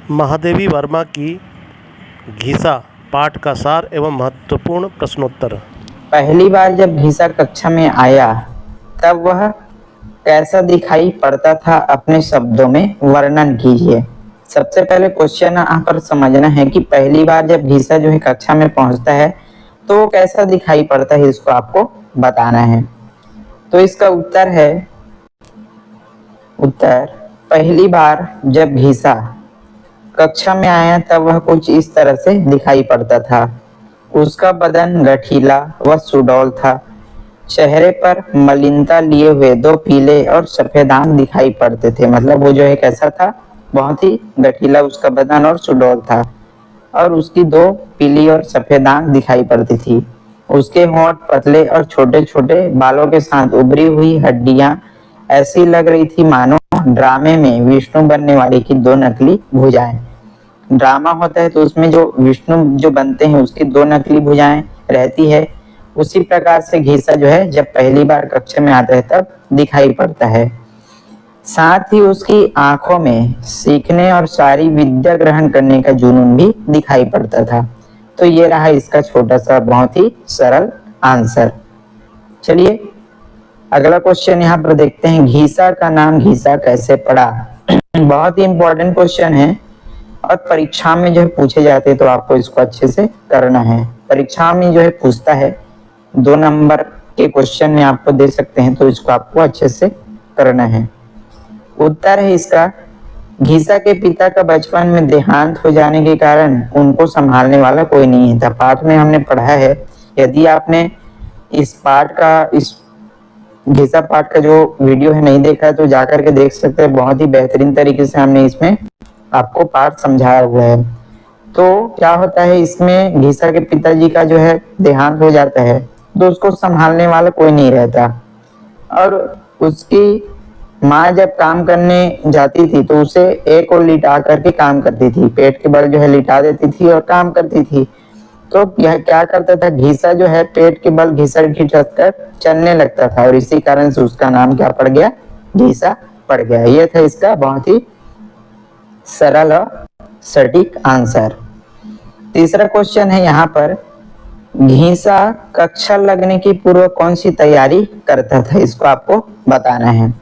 महादेवी वर्मा की घीसा पाठ का सार एवं महत्वपूर्ण प्रश्नोत्तर। पहली बार जब घीसा कक्षा में आया तब वह कैसा दिखाई पड़ता था, अपने शब्दों में वर्णन कीजिए। सबसे पहले क्वेश्चन यहाँ पर समझना है कि पहली बार जब घीसा जो है कक्षा में पहुंचता है तो वो कैसा दिखाई पड़ता है, इसको आपको बताना है। तो इसका उत्तर पहली बार जब घीसा कक्षा में आया तब वह कुछ इस तरह से दिखाई पड़ता था। उसका बदन गठीला व सुडौल था। चेहरे पर मलिनता लिए हुए दो पीले और सफेद आंख दिखाई पड़ते थे। मतलब वो जो है कैसा था, बहुत ही गठीला उसका बदन और सुडौल था और उसकी दो पीली और सफेद आंख दिखाई पड़ती थी। उसके होंठ पतले और छोटे छोटे बालों के साथ उभरी हुई हड्डियां ऐसी लग रही थी मानो ड्रामे में विष्णु बनने वाली की दो नकली भुजाएं। ड्रामा होता है तो उसमें जो विष्णु जो बनते हैं उसकी दो नकली भुजाएं रहती है। उसी प्रकार से घीसा जो है जब पहली बार कक्षा में आता है तब दिखाई पड़ता है। साथ ही उसकी आंखों में सीखने और सारी विद्या ग्रहण करने का जुनून भी दिखाई पड़ता था। तो ये रहा इसका छोटा सा बहुत ही सरल आंसर। चलिए अगला क्वेश्चन यहाँ पर देखते हैं, घीसा का नाम घीसा कैसे पड़ा। बहुत ही इंपॉर्टेंट क्वेश्चन है और परीक्षा में जो है पूछे जाते हैं तो आपको इसको अच्छे से करना है। परीक्षा में जो है पूछता है, 2 नंबर के क्वेश्चन में आपको दे सकते हैं तो इसको आपको अच्छे से करना है। उत्तर है इसका, घीसा के पिता का बचपन में देहांत हो जाने के कारण उनको संभालने वाला कोई नहीं था। पाठ में हमने पढ़ा है, यदि आपने इस घीसा पाठ का जो वीडियो है नहीं देखा है तो जाकर के देख सकते हैं। बहुत ही बेहतरीन तरीके से हमने इसमें आपको पाठ समझाया हुआ है। तो क्या होता है, इसमें घीसा के पिताजी का जो है देहांत हो जाता है तो उसको संभालने वाला कोई नहीं रहता और उसकी माँ जब काम करने जाती थी तो उसे एक और लिटा करके काम करती थी, पेट के बल जो है लिटा देती थी और काम करती थी। तो यह क्या करता था, घीसा जो है पेट के बल घिसट घिसट कर चलने लगता था और इसी कारण से उसका नाम क्या पड़ गया, घीसा पड़ गया। ये था इसका बहुत ही सरल और सटीक आंसर। तीसरा क्वेश्चन है यहाँ पर, घीसा कक्षा लगने की पूर्व कौन सी तैयारी करता था, इसको आपको बताना है।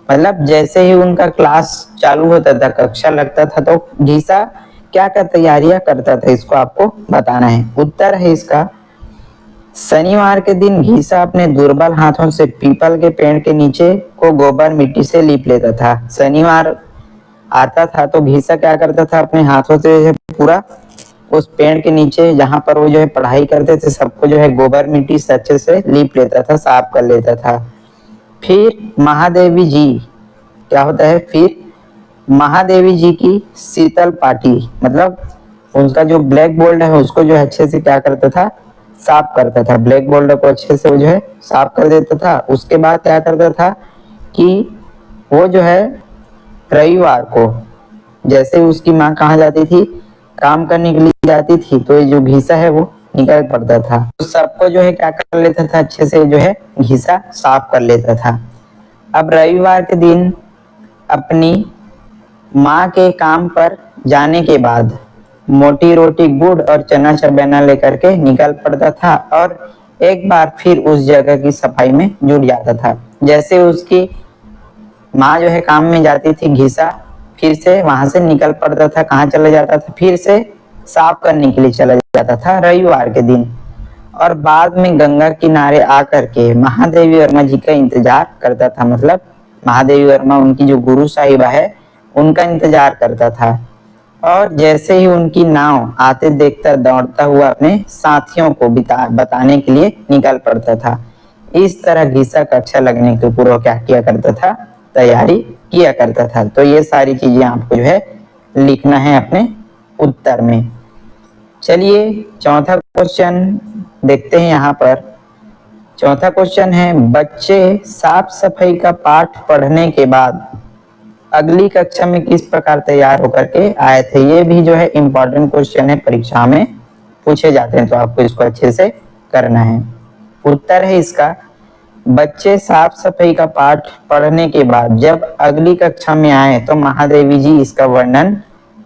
मतलब जैसे ही उनका क्लास चालू होता था, कक्षा लगता था तो घीसा क्या क्या तैयारियां करता था, इसको आपको बताना है। उत्तर है इसका, शनिवार के दिन घीसा अपने दुर्बल हाथों से पीपल के पेड़ के नीचे को गोबर मिट्टी से लीप लेता था। शनिवार आता था तो घीसा क्या करता था, अपने हाथों से पूरा उस पेड़ के नीचे जहां पर वो जो है पढ़ाई करते थे सबको जो है गोबर मिट्टी से अच्छे से लीप लेता था, साफ कर लेता था। फिर महादेवी जी क्या होता है, फिर महादेवी जी की शीतल पाटी, मतलब उनका जो ब्लैक बोर्ड है उसको जो है अच्छे से क्या करता था, साफ करता था। ब्लैक बोर्ड को अच्छे से वो जो है साफ कर देता था। उसके बाद क्या करता था कि वो जो है रविवार को जैसे उसकी माँ कहाँ जाती थी, काम करने के लिए जाती थी, तो ये जो घीसा है वो निकल पड़ता था। तो सबको जो है क्या कर लेता था, अच्छे से जो है घीसा साफ कर लेता था। अब रविवार के दिन अपनी माँ के काम पर जाने के बाद मोटी रोटी गुड़ और चना चबेना लेकर के निकल पड़ता था और एक बार फिर उस जगह की सफाई में जुट जाता था। जैसे उसकी माँ जो है काम में जाती थी, घीसा फिर से वहां से निकल पड़ता था। कहाँ चला जाता था, फिर से साफ करने के लिए चला जाता था रविवार के दिन और बाद में गंगा किनारे आकर के महादेवी वर्मा जी का इंतजार करता था। मतलब महादेवी वर्मा उनकी जो गुरु साहिबा है उनका इंतजार करता था और जैसे ही उनकी नाव आते देखता दौड़ता हुआ अपने साथियों को बताने के लिए निकल पड़ता था। इस तरह घीसा कक्षा लगने के पूर्व क्या किया करता था, तैयारी किया करता था। तो ये सारी चीजें आपको जो है लिखना है अपने उत्तर में। चलिए चौथा क्वेश्चन देखते हैं यहाँ पर। चौथा क्वेश्चन है, बच्चे साफ सफाई का पाठ पढ़ने के बाद अगली कक्षा में किस प्रकार तैयार होकर के आए थे। ये भी जो है इम्पोर्टेंट क्वेश्चन है, परीक्षा में पूछे जाते हैं तो आपको इसको अच्छे से करना है। उत्तर है इसका, बच्चे साफ सफाई का पाठ पढ़ने के बाद जब अगली कक्षा में आए तो महादेवी जी इसका वर्णन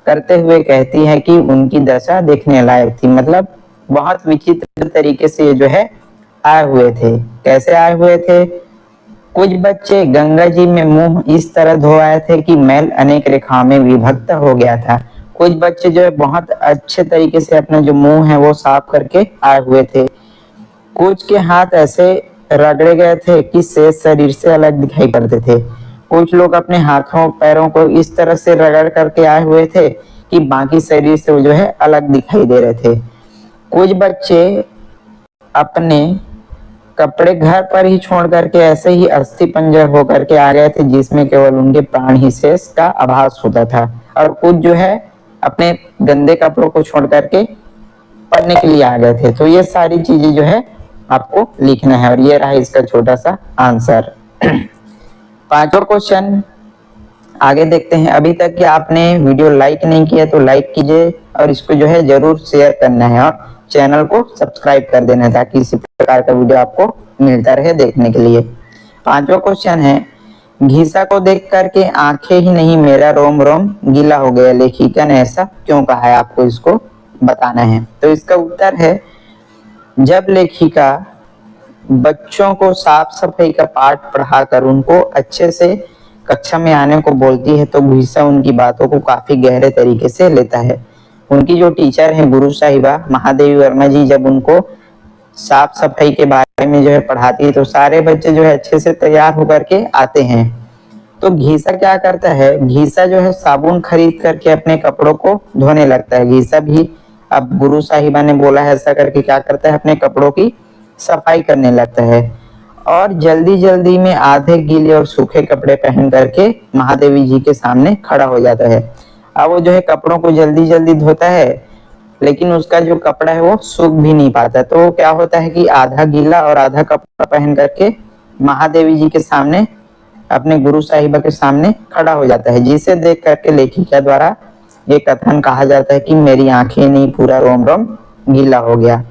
करते हुए कहती है कि उनकी दशा देखने लायक थी। मतलब बहुत विचित्र तरीके से ये जो है आए हुए थे। कैसे आए हुए थे? कुछ बच्चे गंगा जी में मुंह इस तरह धो आए थे कि मैल अनेक रेखाओं में विभक्त हो गया था। कुछ बच्चे जो है बहुत अच्छे तरीके से अपना जो मुंह है वो साफ करके आए हुए थे। कुछ के हाथ ऐसे रगड़े गए थे कि शेष शरीर से अलग दिखाई पड़ते थे। कुछ लोग अपने हाथों पैरों को इस तरह से रगड़ करके आए हुए थे कि बाकी शरीर से वो जो है अलग दिखाई दे रहे थे। कुछ बच्चे अपने कपड़े घर पर ही छोड़ करके ऐसे ही अस्थि पंजर होकर के आ गए थे जिसमें केवल उनके प्राण ही शेष का आभास होता था। और कुछ जो है अपने गंदे कपड़ों को छोड़ करके पढ़ने के लिए आ गए थे। तो ये सारी चीजें जो है आपको लिखना है और ये रहा इसका छोटा सा आंसर। पांचवा क्वेश्चन आगे देखते हैं। अभी तक कि आपने वीडियो लाइक नहीं किया तो लाइक कीजिए और इसको जो है जरूर शेयर करना है और चैनल को सब्सक्राइब कर देना है ताकि इसी प्रकार का वीडियो आपको मिलता रहे देखने के लिए। पांचवा क्वेश्चन है, घीसा को देख करके आंखें ही नहीं मेरा रोम रोम गीला हो गया, लेखिका ने ऐसा क्यों कहा है? आपको इसको बताना है। तो इसका उत्तर है, जब लेखिका बच्चों को साफ सफाई का पाठ पढ़ाकर उनको अच्छे से कक्षा में आने को बोलती है तो घीसा उनकी बातों को काफी गहरे तरीके से लेता है। उनकी जो टीचर है गुरु साहिबा महादेवी वर्मा जी, जब उनको साफ सफाई के बारे में जो है पढ़ाती है तो सारे बच्चे जो है अच्छे से तैयार होकर के आते हैं। तो घीसा क्या करता है? घीसा जो है साबुन खरीद करके अपने कपड़ों को धोने लगता है। घीसा भी, अब गुरु साहिबा ने बोला है ऐसा करके, क्या करता है? अपने कपड़ों की सफाई करने लगता है और जल्दी जल्दी में आधे गीले और सूखे कपड़े पहन करके महादेवी जी के सामने खड़ा हो जाता है। अब वो जो है कपड़ों को जल्दी जल्दी धोता है लेकिन उसका जो कपड़ा है वो सूख भी नहीं पाता। तो क्या होता है कि आधा गीला और आधा कपड़ा पहन करके महादेवी जी के सामने, अपने गुरु साहिबा के सामने खड़ा हो जाता है, जिसे देख करके लेखिका द्वारा ये कथन कहा जाता है कि मेरी आंखें नहीं पूरा रोम रोम गीला हो गया।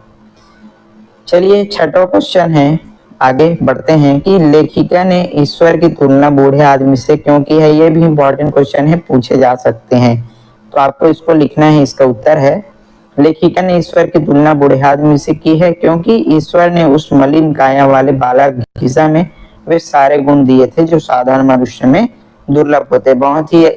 चलिए छठा क्वेश्चन है, आगे बढ़ते हैं कि लेखिका ने ईश्वर की तुलना बूढ़े आदमी से क्यों की है? ये भी इंपॉर्टेंट क्वेश्चन है, पूछे जा सकते हैं। तो आपको इसको लिखना है। इसका उत्तर है, लेखिका ने ईश्वर की तुलना बूढ़े आदमी से की है क्योंकि ईश्वर ने उस मलिन काया वाले बालक घीसा में वे सारे गुण दिए थे जो साधारण मनुष्य में दुर्लभ होते। बहुत ही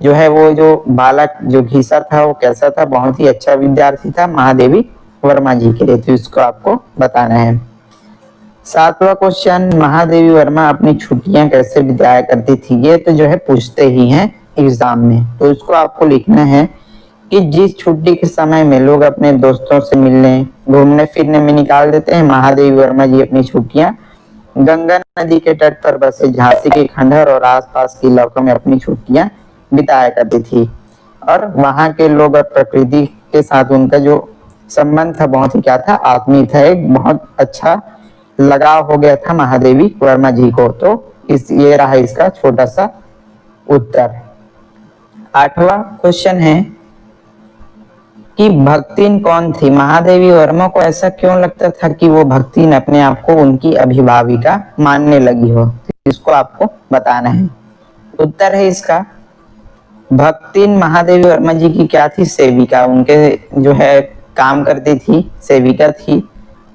जो है वो जो बालक जो घीसा था वो कैसा था? बहुत ही अच्छा विद्यार्थी था महादेवी वर्मा जी के लिए। तो इसको आपको बताना है। सातवां क्वेश्चन, महादेवी वर्मा अपनी छुट्टियां कैसे बिताया करती थी? ये तो जो है पूछते ही हैं एग्जाम में। तो इसको आपको लिखना है कि जिस छुट्टी के समय में लोग अपने दोस्तों से मिलने घूमने फिरने में निकाल देते हैं, महादेवी वर्मा जी अपनी छुट्टियां गंगा नदी के तट पर बसे झांसी के खंडहर और आसपास के इलाकों में अपनी छुट्टियां बिताया करती थी। और वहां के लोग और प्रकृति के साथ उनका जो संबंध था बहुत ही क्या था? आत्मीय था। एक बहुत अच्छा लगाव हो गया था महादेवी वर्मा जी को। तो ये रहा इसका छोटा सा उत्तर। आठवां क्वेश्चन है कि भक्तिन कौन थी? महादेवी वर्मा को ऐसा क्यों लगता था कि वो भक्तिन अपने आप को उनकी अभिभाविका मानने लगी हो? इसको आपको बताना है। उत्तर है इसका, भक्तिन महादेवी वर्मा जी की क्या थी? सेविका। उनके जो है काम करती थी, सेविका थी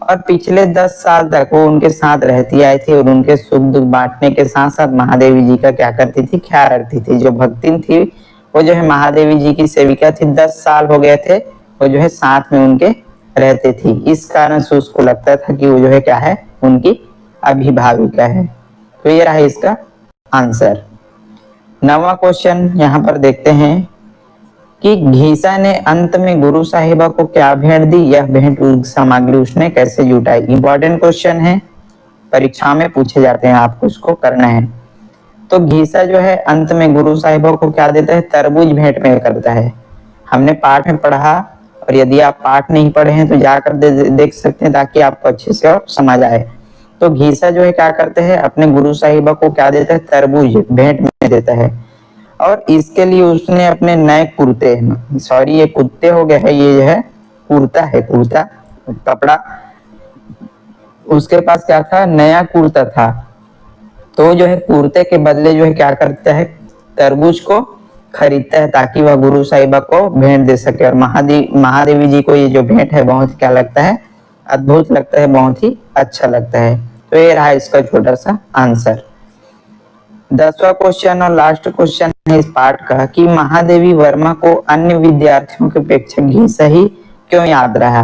और पिछले 10 साल तक वो उनके साथ रहती आई थी और उनके सुख दुख बांटने के साथ साथ महादेवी जी का क्या करती थी? ख्याल रखती थी। जो भक्तिन थी वो जो है महादेवी जी की सेविका थी। 10 साल हो गए थे वो जो है साथ में उनके रहते थी। इस कारण से उसको लगता था कि वो जो है क्या है? उनकी अभिभाविका है। तो ये रहा इसका आंसर। नवा क्वेश्चन यहाँ पर देखते हैं कि घीसा ने अंत में गुरु साहिबा को क्या भेंट दी? यह भेंट सामग्री उसने कैसे जुटाई? इंपॉर्टेंट क्वेश्चन है, परीक्षा में पूछे जाते हैं, आपको इसको करना है। तो घीसा जो है अंत में गुरु साहिबा को क्या देता है? तरबूज भेंट में करता है। हमने पाठ में पढ़ा और यदि आप पाठ नहीं पढ़े हैं तो जाकर देख सकते हैं ताकि आपको अच्छे से और समझ आए। तो घीसा जो है क्या करते हैं? अपने गुरु साहिबा को क्या देता है? तरबूज भेंट में देता है। और इसके लिए उसने अपने नए कुर्ते, सॉरी ये कुत्ते हो गए हैं, ये जो है कुर्ता है, कुर्ता कपड़ा, उसके पास क्या था? नया कुर्ता था। तो जो है कुर्ते के बदले जो है क्या करता है? तरबूज को खरीदता है ताकि वह गुरु साहिबा को भेंट दे सके। और महादेवी जी को ये जो भेंट है बहुत क्या लगता है, अद्भुत लगता है, बहुत ही अच्छा लगता है। तो ये रहा इसका छोटा सा आंसर। 10वां क्वेश्चन और लास्ट क्वेश्चन है इस पार्ट का कि महादेवी वर्मा को अन्य विद्यार्थियों की अपेक्षा घीसा ही क्यों याद रहा।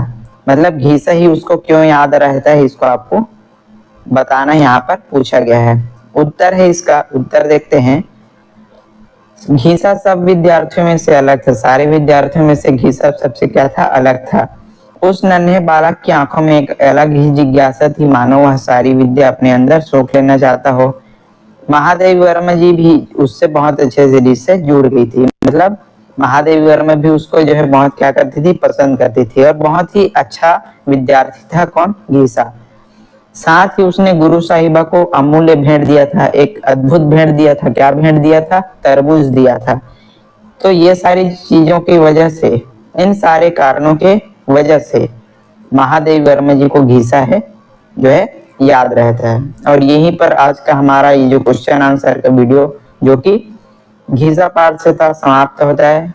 मतलब घीसा ही उसको क्यों याद रहता है, इसको आपको बताना यहाँ पर पूछा गया है। उत्तर है इसका, उत्तर देखते हैं। घीसा सब विद्यार्थियों में से अलग था, सारे विद्यार्थियों में से घीसा सबसे क्या था, अलग था। उस नन्हे बालक की आंखों में एक अलग ही जिज्ञासा थी, मानो वह सारी विद्या अपने अंदर सोख लेना चाहता हो। महादेवी वर्मा जी भी उससे बहुत अच्छे से इससे जुड़ गई थी। मतलब महादेवी वर्मा भी उसको जो है बहुत क्या करती थी, पसंद करती थी। और बहुत ही अच्छा विद्यार्थी था कौन, घीसा। साथ ही उसने गुरु साहिबा को अमूल्य भेंट दिया था, एक अद्भुत भेंट दिया था। क्या भेंट दिया था, तरबूज दिया था। तो ये सारी चीजों की वजह से, इन सारे कारणों के वजह से महादेवी वर्मा जी को घीसा है जो है याद रहता है। और यहीं पर आज का हमारा ये जो क्वेश्चन आंसर का वीडियो जो कि घीसा पार्ट से था समाप्त होता है।